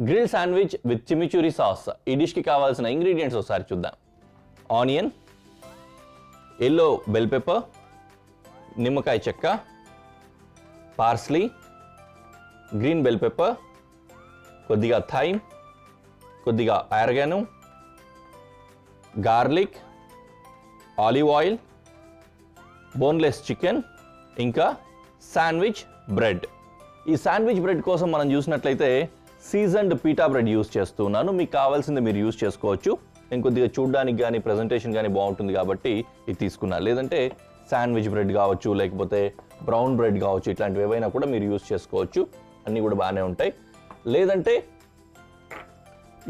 Grill sandwich with chimichurri sauce. ఈ డిష్కి కావాల్సిన ఇంగ్రీడియంట్స్ ఒకసారి చూద్దాం. ఆనియన్, ఎల్లో బెల్ పెప్పర్, నిమ్మకాయ చెక్క, పార్స్లీ, గ్రీన్ బెల్ పెప్పర్, కొద్దిగా థైమ్, కొద్దిగా oregano, garlic, olive oil, boneless chicken, ఇంకా శాండ్విచ్ బ్రెడ్. ఈ శాండ్విచ్ బ్రెడ్ కోసం మనం చూసినట్లయితే సీజన్డ్ పీటా బ్రెడ్ యూస్ చేస్తున్నాను. మీకు కావాల్సింది మీరు యూస్ చేసుకోవచ్చు. నేను కొద్దిగా చూడడానికి కానీ ప్రజెంటేషన్ కానీ బాగుంటుంది కాబట్టి ఇది తీసుకున్నాను. లేదంటే శాండ్విచ్ బ్రెడ్ కావచ్చు, లేకపోతే బ్రౌన్ బ్రెడ్ కావచ్చు, ఇట్లాంటివి ఏవైనా కూడా మీరు యూస్ చేసుకోవచ్చు. అన్నీ కూడా బాగానే ఉంటాయి. లేదంటే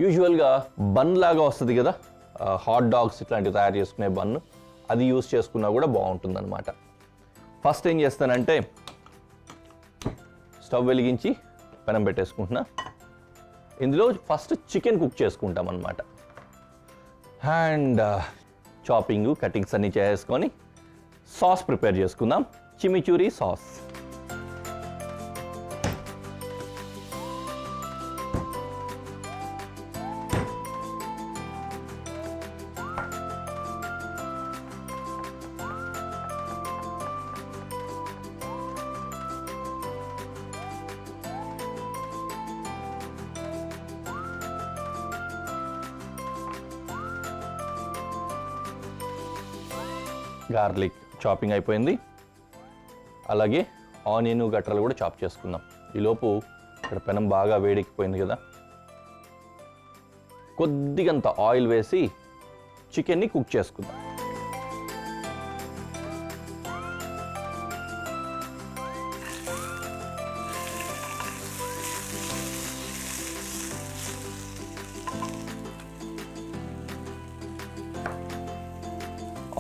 యూజువల్గా బన్ లాగా వస్తుంది కదా, హాట్ డాగ్స్ ఇట్లాంటివి తయారు చేసుకునే బన్, అది యూస్ చేసుకున్నా కూడా బాగుంటుంది అనమాట. ఫస్ట్ ఏం చేస్తానంటే స్టవ్ వెలిగించి పెనం పెట్టేసుకుంటున్నా. ఇందులో ఫస్ట్ చికెన్ కుక్ చేసుకుంటాం అనమాట. అండ్ చాపింగ్ కటింగ్స్ అన్నీ చేసుకొని సాస్ ప్రిపేర్ చేసుకుందాం. చిమిచూరి సాస్. గార్లిక్ చాపింగ్ అయిపోయింది. అలాగే ఆనియన్ గట్రలు కూడా చాప్ చేసుకుందాం. ఈలోపు ఇక్కడ పెనం బాగా వేడెక్కిపోయింది కదా, కొద్దిగంత ఆయిల్ వేసి చికెన్ని కుక్ చేసుకుందాం.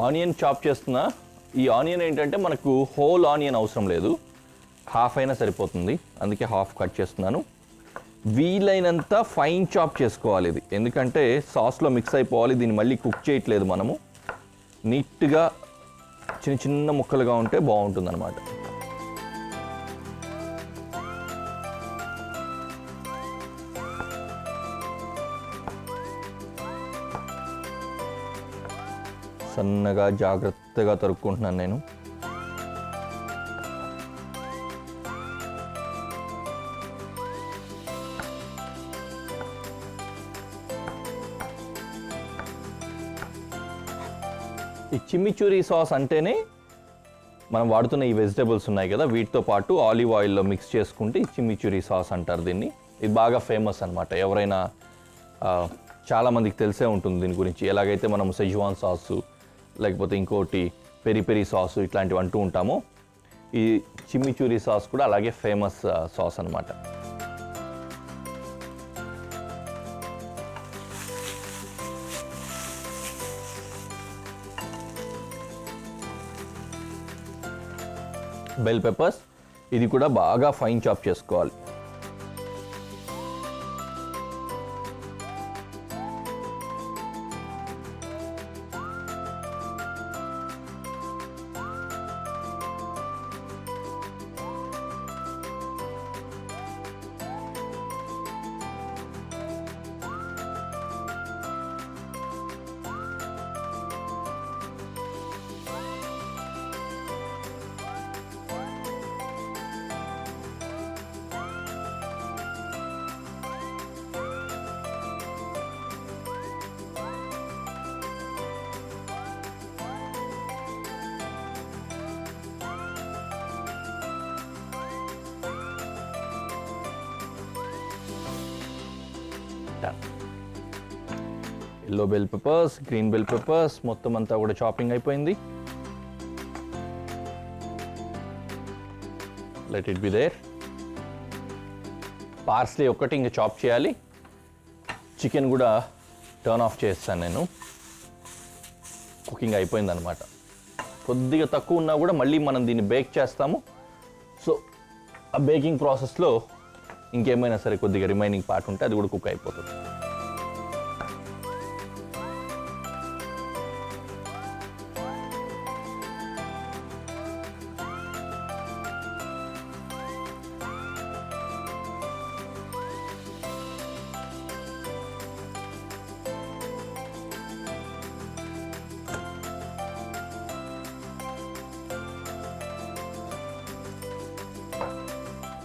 ఆనియన్ చాప్ చేస్తున్నా. ఈ ఆనియన్ ఏంటంటే మనకు హోల్ ఆనియన్ అవసరం లేదు, హాఫ్ అయినా సరిపోతుంది. అందుకే హాఫ్ కట్ చేస్తున్నాను. వీలైనంత ఫైన్ చాప్ చేసుకోవాలి ఇది, ఎందుకంటే సాస్లో మిక్స్ అయిపోవాలి. దీన్ని మళ్ళీ కుక్ చేయట్లేదు మనము. నీట్గా చిన్న చిన్న ముక్కలుగా ఉంటే బాగుంటుంది అన్నమాట. సన్నగా జాగ్రత్తగా తరుక్కుంటున్నాను నేను. ఈ చిమిచూరి సాస్ అంటేనే మనం వాడుతున్న ఈ వెజిటేబుల్స్ ఉన్నాయి కదా, వీటితో పాటు ఆలివ్ ఆయిల్లో మిక్స్ చేసుకుంటే ఈ చిమిచూరి సాస్ అంటారు దీన్ని. ఇది బాగా ఫేమస్ అనమాట. ఎవరైనా చాలామందికి తెలిసే ఉంటుంది దీని గురించి. ఎలాగైతే మనం సెజ్వాన్ సాసు, లేకపోతే ఇంకోటి పెరి పెరి సాసు ఇట్లాంటివి అంటూ ఉంటాము, ఈ చిమిచూరి సాస్ కూడా అలాగే ఫేమస్ సాస్ అనమాట. బెల్ పెప్పర్స్, ఇది కూడా బాగా ఫైన్ చాప్ చేసుకోవాలి. Yellow bell peppers, green bell peppers మొత్తం అంతా కూడా చాపింగ్ అయిపోయింది. Let it be there. Parsley ఒక్కటి ఇంకా చాప్ చేయాలి. చికెన్ కూడా టర్న్ ఆఫ్ చేస్తాను నేను. కుకింగ్ అయిపోయింది అనమాట. కొద్దిగా తక్కువ ఉన్నా కూడా మళ్ళీ మనం దీన్ని బేక్ చేస్తాము. సో ఆ బేకింగ్ ప్రాసెస్లో ఇంకేమైనా సరే కొద్దిగా రిమైనింగ్ పార్ట్ ఉంటే అది కూడా కుక్ అయిపోతుంది.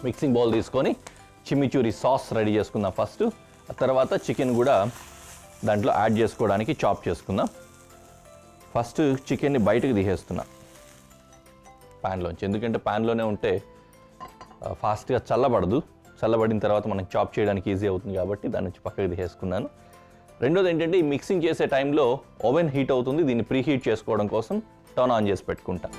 మిక్సింగ్ బౌల్ తీసుకొని చిమిచూరి సాస్ రెడీ చేసుకుందాం ఫస్ట్. ఆ తర్వాత చికెన్ కూడా దాంట్లో యాడ్ చేసుకోవడానికి చాప్ చేసుకుందాం. ఫస్ట్ చికెన్ని బయటకు తీసేస్తున్నా ప్యాన్లోంచి, ఎందుకంటే ప్యాన్లోనే ఉంటే ఫాస్ట్గా చల్లబడిన తర్వాత మనకి చాప్ చేయడానికి ఈజీ అవుతుంది కాబట్టి దాని నుంచి పక్కకు తీసేసుకున్నాను. రెండోది ఏంటంటే ఈ మిక్సింగ్ చేసే టైంలో ఓవెన్ హీట్ అవుతుంది, దీన్ని ప్రీ హీట్ చేసుకోవడం కోసం టర్న్ ఆన్ చేసి పెట్టుకుంటా.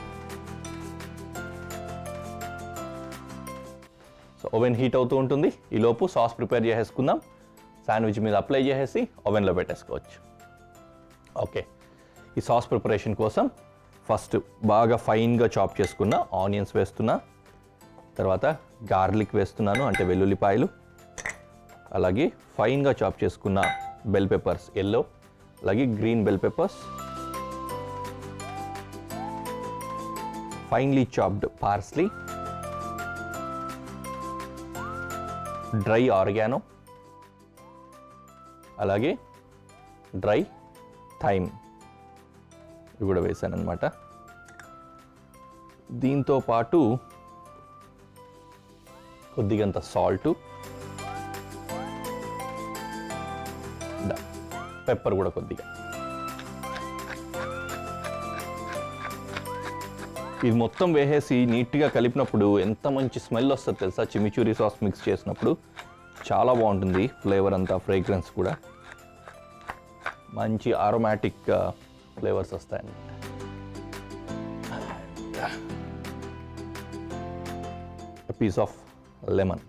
సో ఓవెన్ హీట్ అవుతూ ఉంటుంది, ఈలోపు సాస్ ప్రిపేర్ చేసేసుకుందాం. శాండ్విచ్ మీద అప్లై చేసేసి ఓవెన్లో పెట్టేసుకోవచ్చు. ఓకే, ఈ సాస్ ప్రిపరేషన్ కోసం ఫస్ట్ బాగా ఫైన్గా చాప్ చేసుకున్న ఆనియన్స్ వేస్తున్నా, తర్వాత గార్లిక్ వేస్తున్నాను అంటే వెల్లుల్లిపాయలు, అలాగే ఫైన్గా చాప్ చేసుకున్న బెల్ పెప్పర్స్ ఎల్లో, అలాగే green bell peppers, finely chopped parsley, dry organo, అలాగే డ్రై థైమ్ ఇవి కూడా వేసాను అనమాట. దీంతో పాటు కొద్దిగంత సాల్టు, పెప్పర్ కూడా కొద్దిగా. ఇది మొత్తం వేసేసి నీట్గా కలిపినప్పుడు ఎంత మంచి స్మెల్ వస్తుంది తెలుసా. చిమిచూరి సాస్ మిక్స్ చేసినప్పుడు చాలా బాగుంటుంది, ఫ్లేవర్ అంతా, ఫ్రేగ్రెన్స్ కూడా మంచి ఆరోమాటిక్ ఫ్లేవర్స్ వస్తాయన్నమాట. పీస్ ఆఫ్ లెమన్,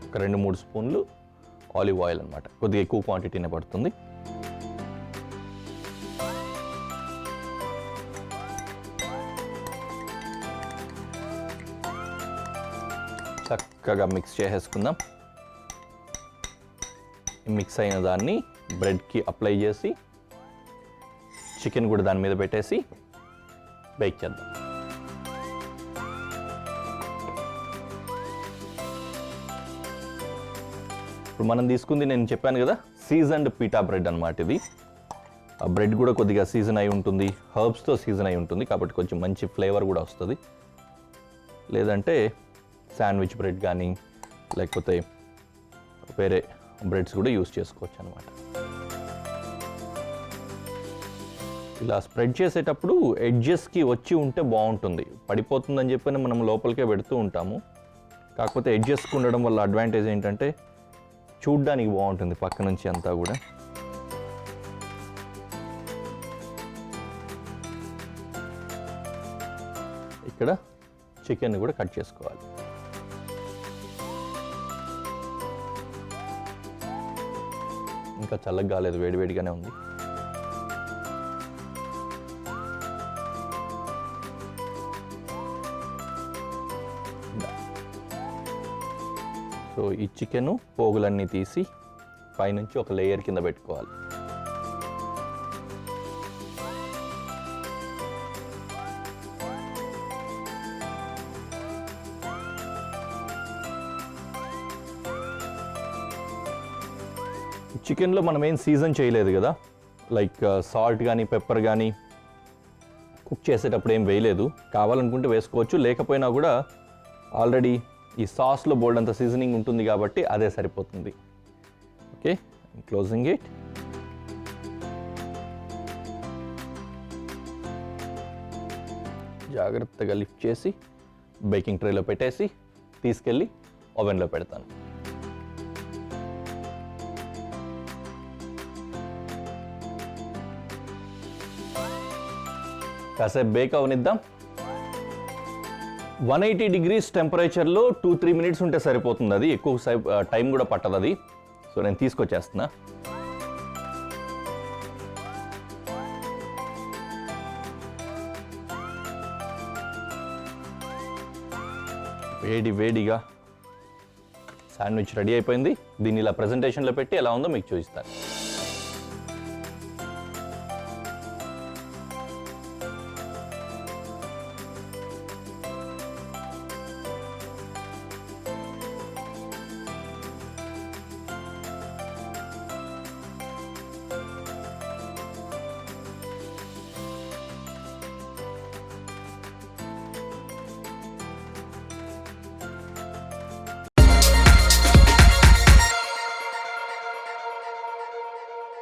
ఒక 2-3 స్పూన్లు ఆలివ్ ఆయిల్ అనమాట, కొద్దిగా ఎక్కువ క్వాంటిటీనే పడుతుంది. చక్కగా మిక్స్ చేసేసుకుందాం. మిక్స్ అయిన దాన్ని బ్రెడ్కి అప్లై చేసి చికెన్ కూడా దాని మీద పెట్టేసి బేక్ చేద్దాం. ఇప్పుడు మనం తీసుకుంది నేను చెప్పాను కదా సీజన్డ్ పీటా బ్రెడ్ అనమాట. ఇది ఆ బ్రెడ్ కూడా కొద్దిగా సీజన్ అయి ఉంటుంది, హర్బ్స్తో సీజన్ అయి ఉంటుంది కాబట్టి కొంచెం మంచి ఫ్లేవర్ కూడా వస్తుంది. లేదంటే శాండ్విచ్ బ్రెడ్ కానీ లేకపోతే వేరే బ్రెడ్స్ కూడా యూస్ చేసుకోవచ్చు అనమాట. ఇలా స్ప్రెడ్ చేసేటప్పుడు ఎడ్జెస్కి వచ్చి ఉంటే బాగుంటుంది, పడిపోతుందని చెప్పి మనం లోపలికే పెడుతూ ఉంటాము. కాకపోతే ఎడ్జెస్కి ఉండడం వల్ల అడ్వాంటేజ్ ఏంటంటే చూడ్డానికి బాగుంటుంది పక్క నుంచి అంతా కూడా. ఇక్కడ చికెన్ కూడా కట్ చేసుకోవాలి. ఇంకా చల్లగా కాలేదు, వేడివేడిగానే ఉంది. సో ఈ చికెన్ పోగులన్నీ తీసి పైనుంచి ఒక లేయర్ కింద పెట్టుకోవాలి. చికెన్లో మనం ఏం సీజన్ చేయలేదు కదా, లైక్ సాల్ట్ కానీ పెప్పర్ కానీ కుక్ చేసేటప్పుడు ఏం వేయలేదు. కావాలనుకుంటే వేసుకోవచ్చు, లేకపోయినా కూడా ఆల్రెడీ ఈ సాస్లో బోల్డ్ అంత సీజనింగ్ ఉంటుంది కాబట్టి అదే సరిపోతుంది. Okay, closing it. జాగ్రత్తగా లిఫ్ట్ చేసి బేకింగ్ ట్రేలో పెట్టేసి తీసుకెళ్ళి ఓవెన్లో పెడతాను. కాసేపు బేక్ అవనిద్దాం. 180 degrees టెంపరేచర్లో 2-3 minutes ఉంటే సరిపోతుంది. అది ఎక్కువ టైం కూడా పట్టదు అది. సో నేను తీసుకొచ్చేస్తున్నా. వేడిగా శాండ్విచ్ రెడీ అయిపోయింది. దీన్ని ఇలా ప్రెజెంటేషన్లో పెట్టి ఎలా ఉందో మీకు చూపిస్తాను.